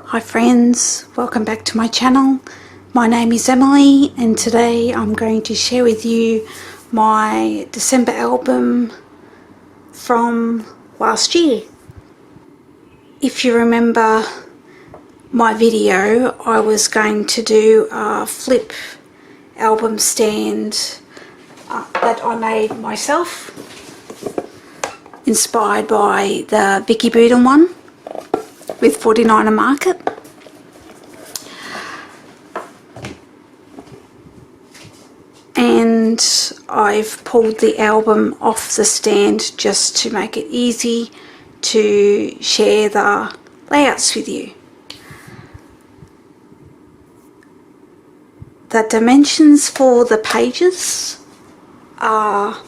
Hi friends, welcome back to my channel. My name is Emily and today I'm going to share with you my December album from last year. If you remember my video, I was going to do a flip album stand that I made myself, inspired by the Vicki Buden one with 49er Market. And I've pulled the album off the stand just to make it easy to share the layouts with you. The dimensions for the pages are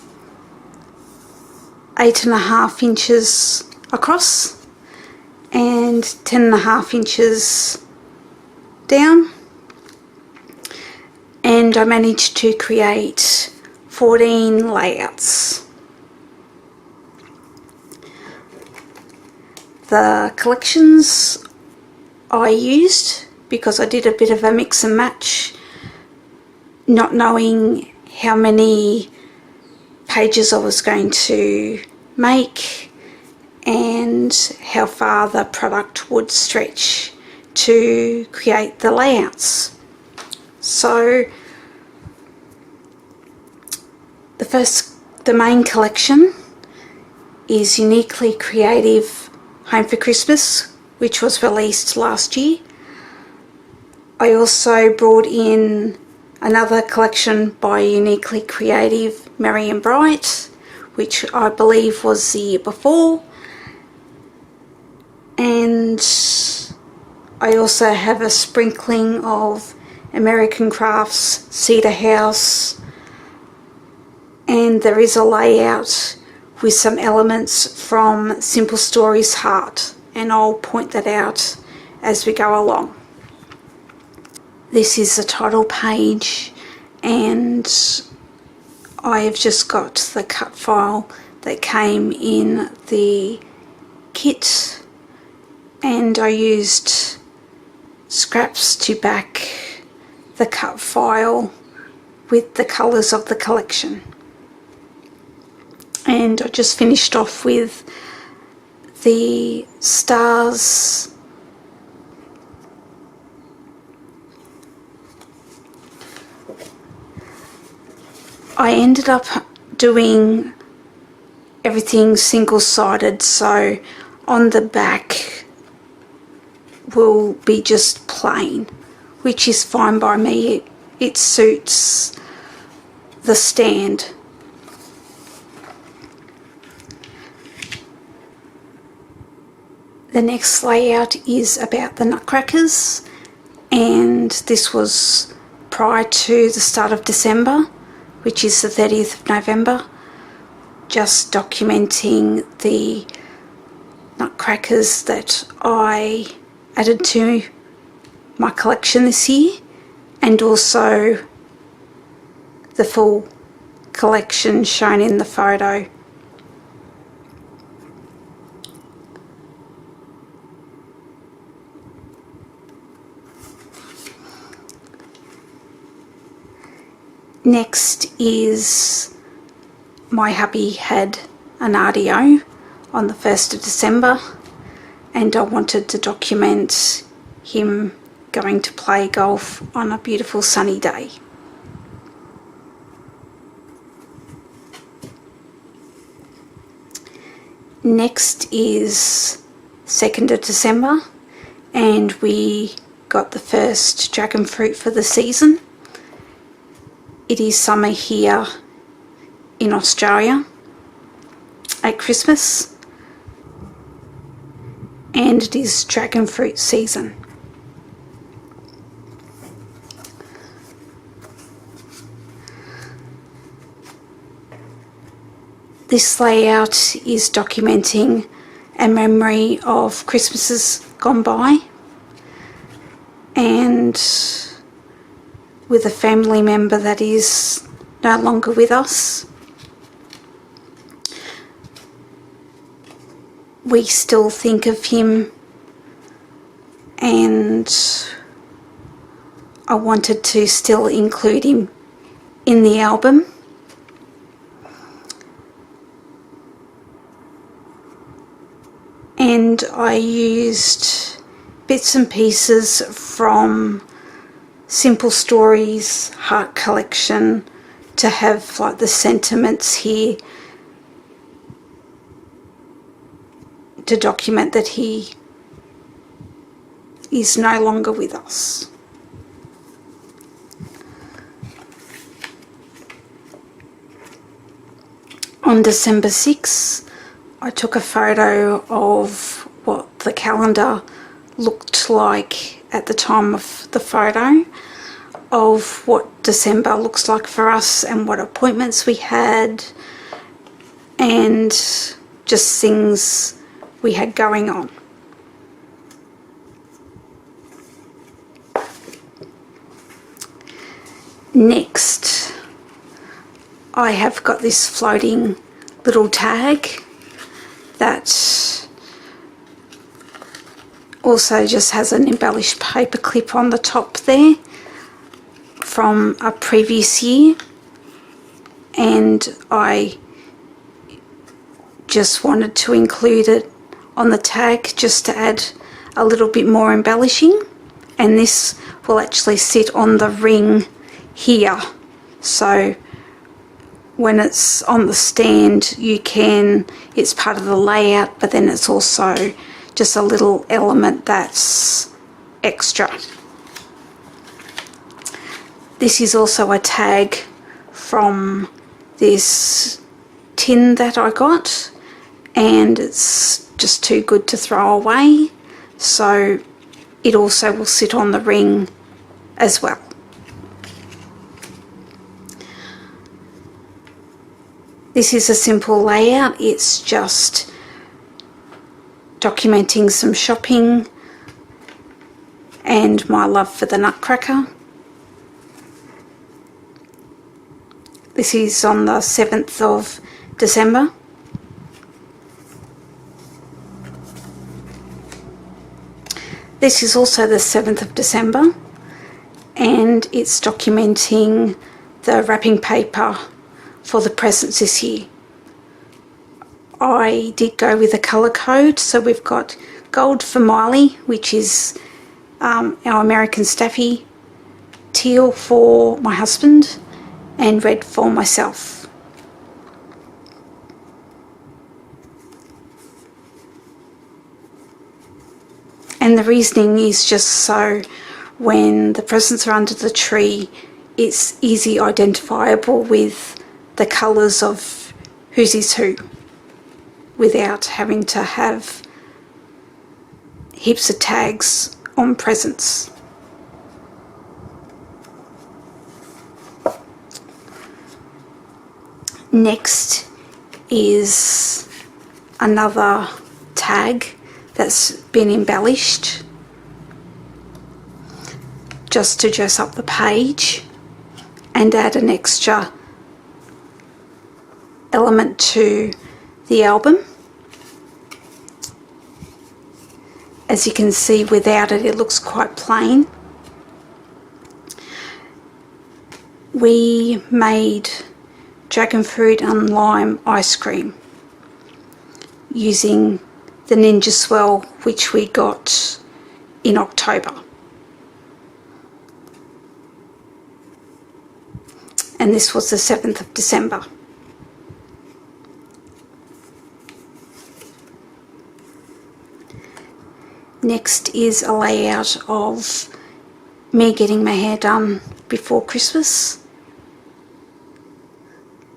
8.5 inches across and 10.5 inches down, and I managed to create 14 layouts. The collections I used, because I did a bit of a mix and match, not knowing how many pages I was going to make and how far the product would stretch to create the layouts. So the main collection is Uniquely Creative Home for Christmas, which was released last year. I also brought in another collection by Uniquely Creative Merry and Bright, which I believe was the year before. And I also have a sprinkling of American Crafts Cedar House, and there is a layout with some elements from Simple Stories Heart, and I'll point that out as we go along. This is the title page, and I've just got the cut file that came in the kit, and I used scraps to back the cut file with the colours of the collection. And I just finished off with the stars I ended up doing everything single-sided, so on the back will be just plain, which is fine by me. It suits the stand. The next layout is about the Nutcrackers, and this was prior to the start of December, which is the 30th of November, just documenting the Nutcrackers that I added to my collection this year, and also the full collection shown in the photo. Next is my hubby had an RDO on the 1st of December, and I wanted to document him going to play golf on a beautiful sunny day. Next is 2nd of December, and we got the first dragon fruit for the season. It is summer here in Australia at Christmas, and it is dragon fruit season. This layout is documenting a memory of Christmases gone by, and with a family member that is no longer with us. We still think of him and I wanted to still include him in the album. And I used bits and pieces from Simple Stories Heart Collection to have like the sentiments here to document that he is no longer with us. On December 6th, I took a photo of what the calendar looked like at the time of the photo, of what December looks like for us and what appointments we had and just things we had going on. Next, I have got this floating little tag that also just has an embellished paper clip on the top there from a previous year, and I just wanted to include it on the tag just to add a little bit more embellishing, and this will actually sit on the ring here, so when it's on the stand it's part of the layout, but then it's also just a little element that's extra. This is also a tag from this tin that I got, and it's just too good to throw away, so it also will sit on the ring as well. This is a simple layout. It's just documenting some shopping and my love for the Nutcracker. This is on the 7th of December. This is also the 7th of December, and it's documenting the wrapping paper for the presents this year. I did go with a colour code, so we've got gold for Miley, which is our American Staffy, teal for my husband, and red for myself. And the reasoning is just so when the presents are under the tree, it's easy identifiable with the colours of whose is who, without having to have heaps of tags on presents. Next is another tag that's been embellished just to dress up the page and add an extra element to the album. As you can see, without it, it looks quite plain. We made dragon fruit and lime ice cream using the Ninja Swirl, which we got in October. And this was the 7th of December. Next is a layout of me getting my hair done before Christmas.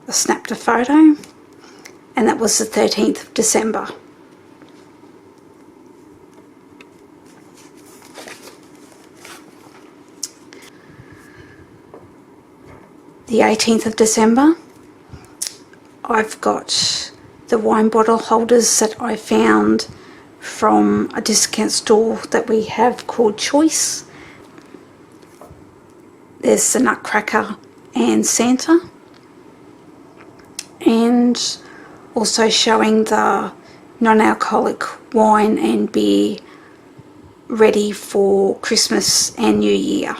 I snapped a photo, and that was the 13th of December. The 18th of December, I've got the wine bottle holders that I found from a discount store that we have called Choice. There's the Nutcracker and Santa, and also showing the non-alcoholic wine and beer ready for Christmas and New Year.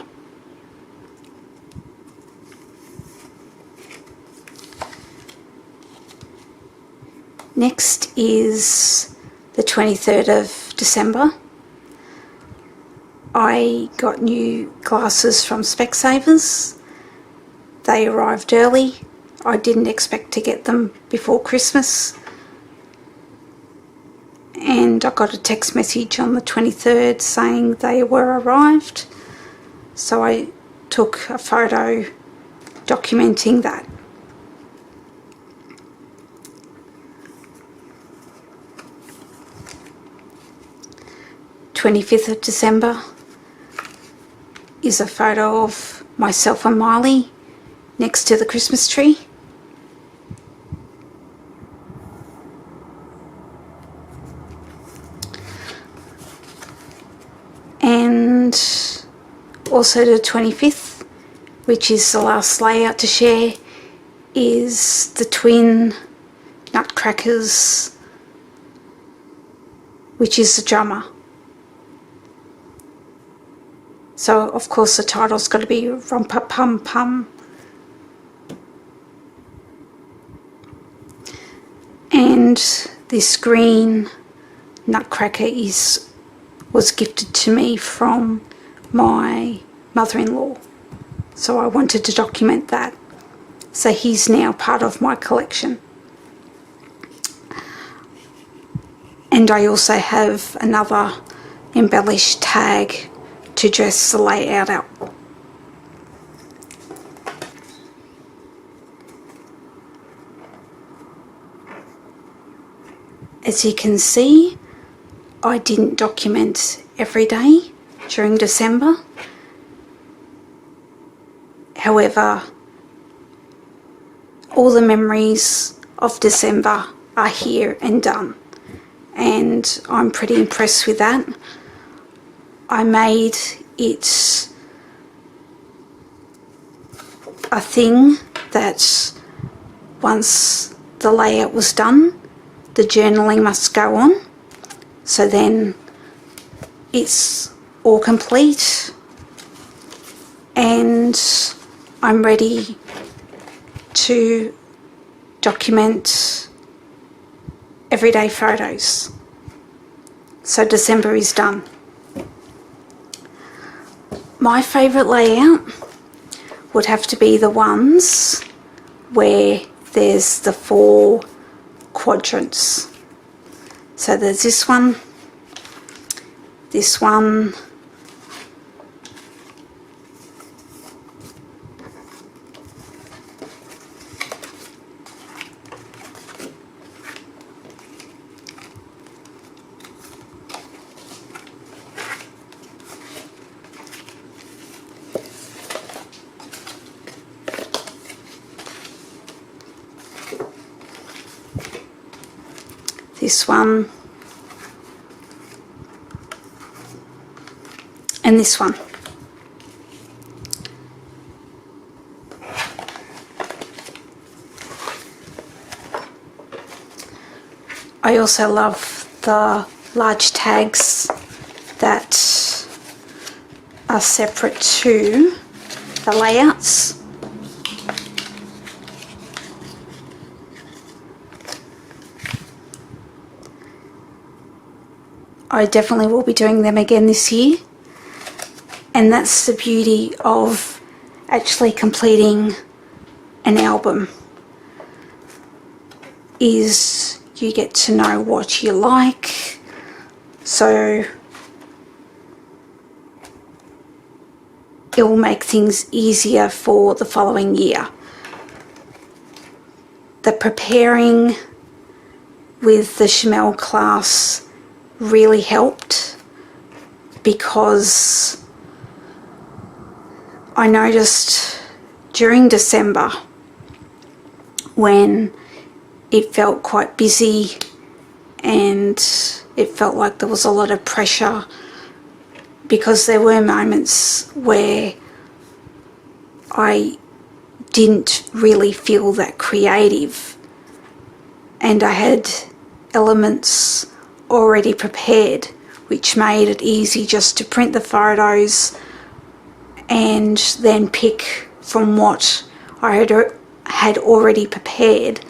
Next is the 23rd of December. I got new glasses from Specsavers. They arrived early. I didn't expect to get them before Christmas. And I got a text message on the 23rd saying they were arrived. So I took a photo documenting that. "25th of December is a photo of myself and Miley next to the Christmas tree. And also the 25th, which is the last layout to share, is the twin Nutcrackers, which is the drummer. So of course the title's got to be Romper Pum Pum. And this green nutcracker was gifted to me from my mother-in-law. So I wanted to document that. So he's now part of my collection. And I also have another embellished tag to dress the layout up. As you can see, I didn't document every day during December. However, all the memories of December are here and done, and I'm pretty impressed with that. I made it a thing that once the layout was done, the journaling must go on. So then it's all complete and I'm ready to document everyday photos. So December is done. My favourite layout would have to be the ones where there's the 4 quadrants. So there's this one, this one, this one, and this one. I also love the large tags that are separate to the layouts. I definitely will be doing them again this year, and that's the beauty of actually completing an album, is you get to know what you like, so it will make things easier for the following year. The preparing with the Chamel class really helped, because I noticed during December, when it felt quite busy and it felt like there was a lot of pressure, because there were moments where I didn't really feel that creative and I had elements already prepared, which made it easy just to print the photos and then pick from what I had already prepared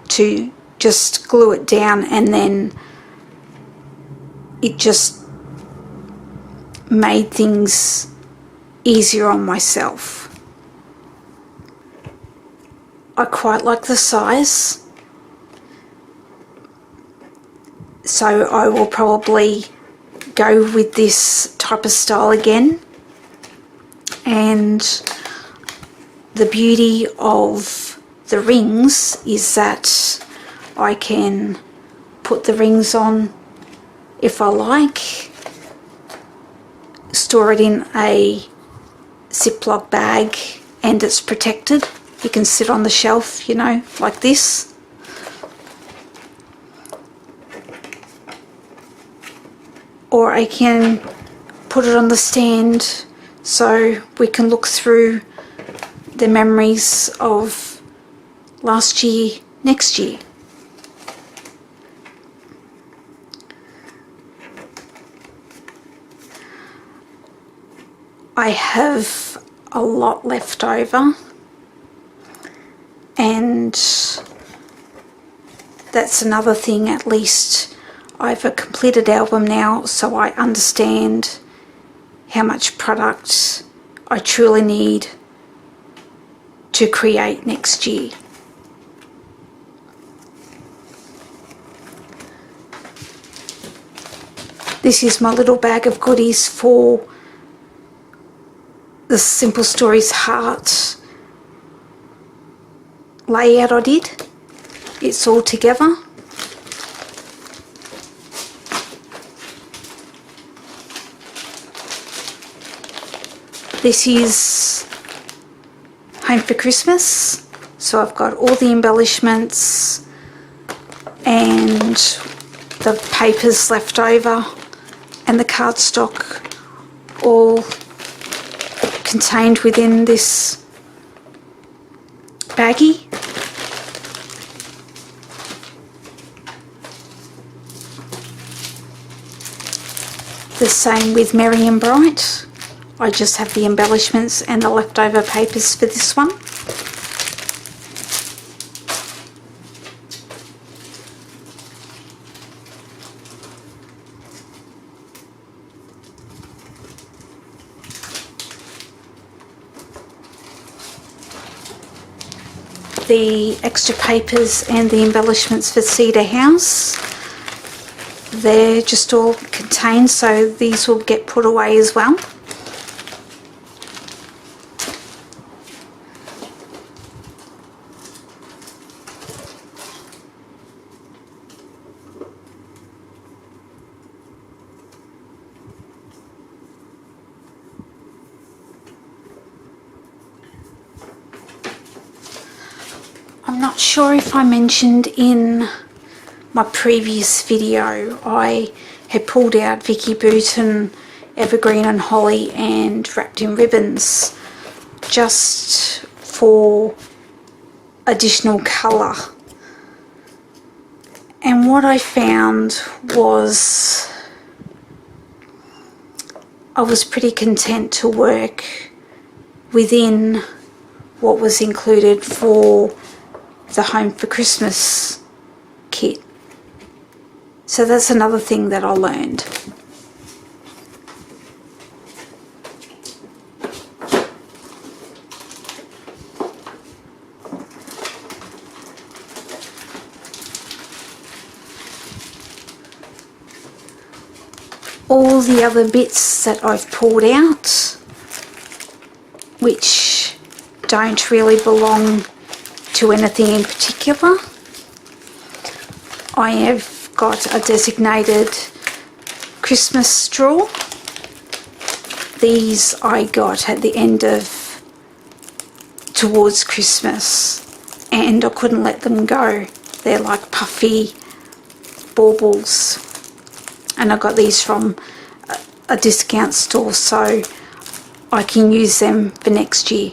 to just glue it down, and then it just made things easier on myself. I quite like the size, so I will probably go with this type of style again. And the beauty of the rings is that I can put the rings on if I like, store it in a Ziploc bag, and it's protected. You can sit on the shelf, you know, like this. Or I can put it on the stand so we can look through the memories of last year, next year. I have a lot left over, and that's another thing. At least I have a completed album now, so I understand how much product I truly need to create next year. This is my little bag of goodies for the Simple Stories Heart layout I did. It's all together. This is Home for Christmas, so I've got all the embellishments and the papers left over and the cardstock all contained within this baggie. The same with Merry and Bright. I just have the embellishments and the leftover papers for this one. The extra papers and the embellishments for Cedar House, they're just all contained, so these will get put away as well. I'm not sure if I mentioned in my previous video, I had pulled out Vicki Boutin Evergreen and Holly and Wrapped in Ribbons just for additional colour. And what I found was I was pretty content to work within what was included for the Home for Christmas kit. So that's another thing that I learned. All the other bits that I've pulled out, which don't really belong to anything in particular. I have got a designated Christmas drawer. These I got at the end of towards Christmas, and I couldn't let them go. They're like puffy baubles, and I got these from a discount store, so I can use them for next year.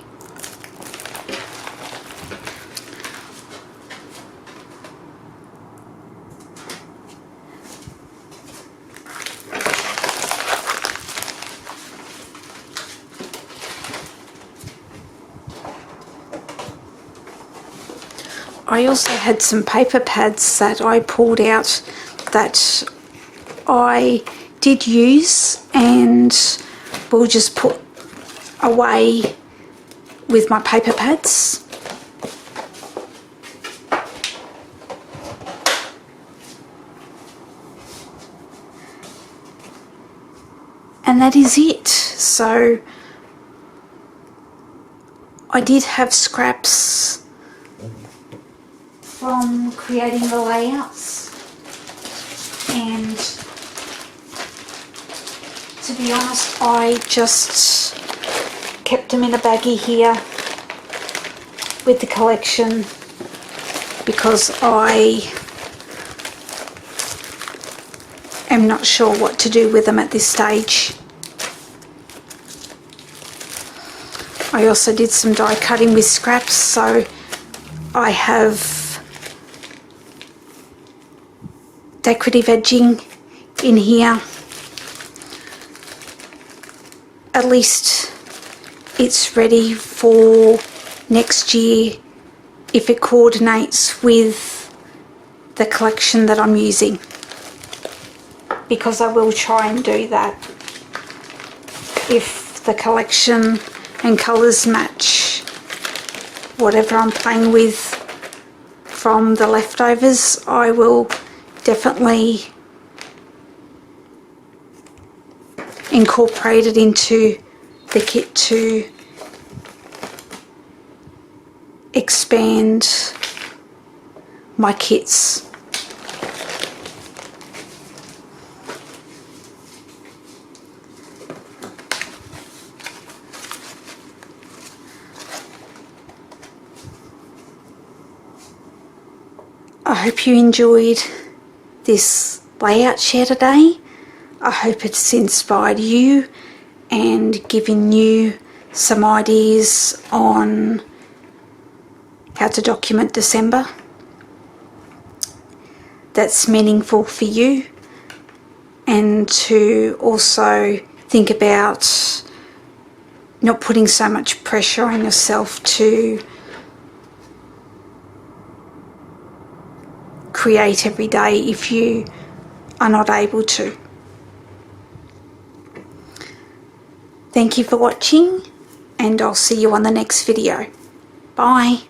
I also had some paper pads that I pulled out that I did use and will just put away with my paper pads. And that is it. So I did have scraps from creating the layouts, and to be honest, I just kept them in a baggie here with the collection because I am not sure what to do with them at this stage. I also did some die cutting with scraps, so I have decorative edging in here. At least it's ready for next year if it coordinates with the collection that I'm using, because I will try and do that. If the collection and colours match whatever I'm playing with from the leftovers, I will definitely incorporate it into the kit to expand my kits. I hope you enjoyed this layout share today. I hope it's inspired you and given you some ideas on how to document December that's meaningful for you, and to also think about not putting so much pressure on yourself to create every day if you are not able to. Thank you for watching, and I'll see you on the next video. Bye.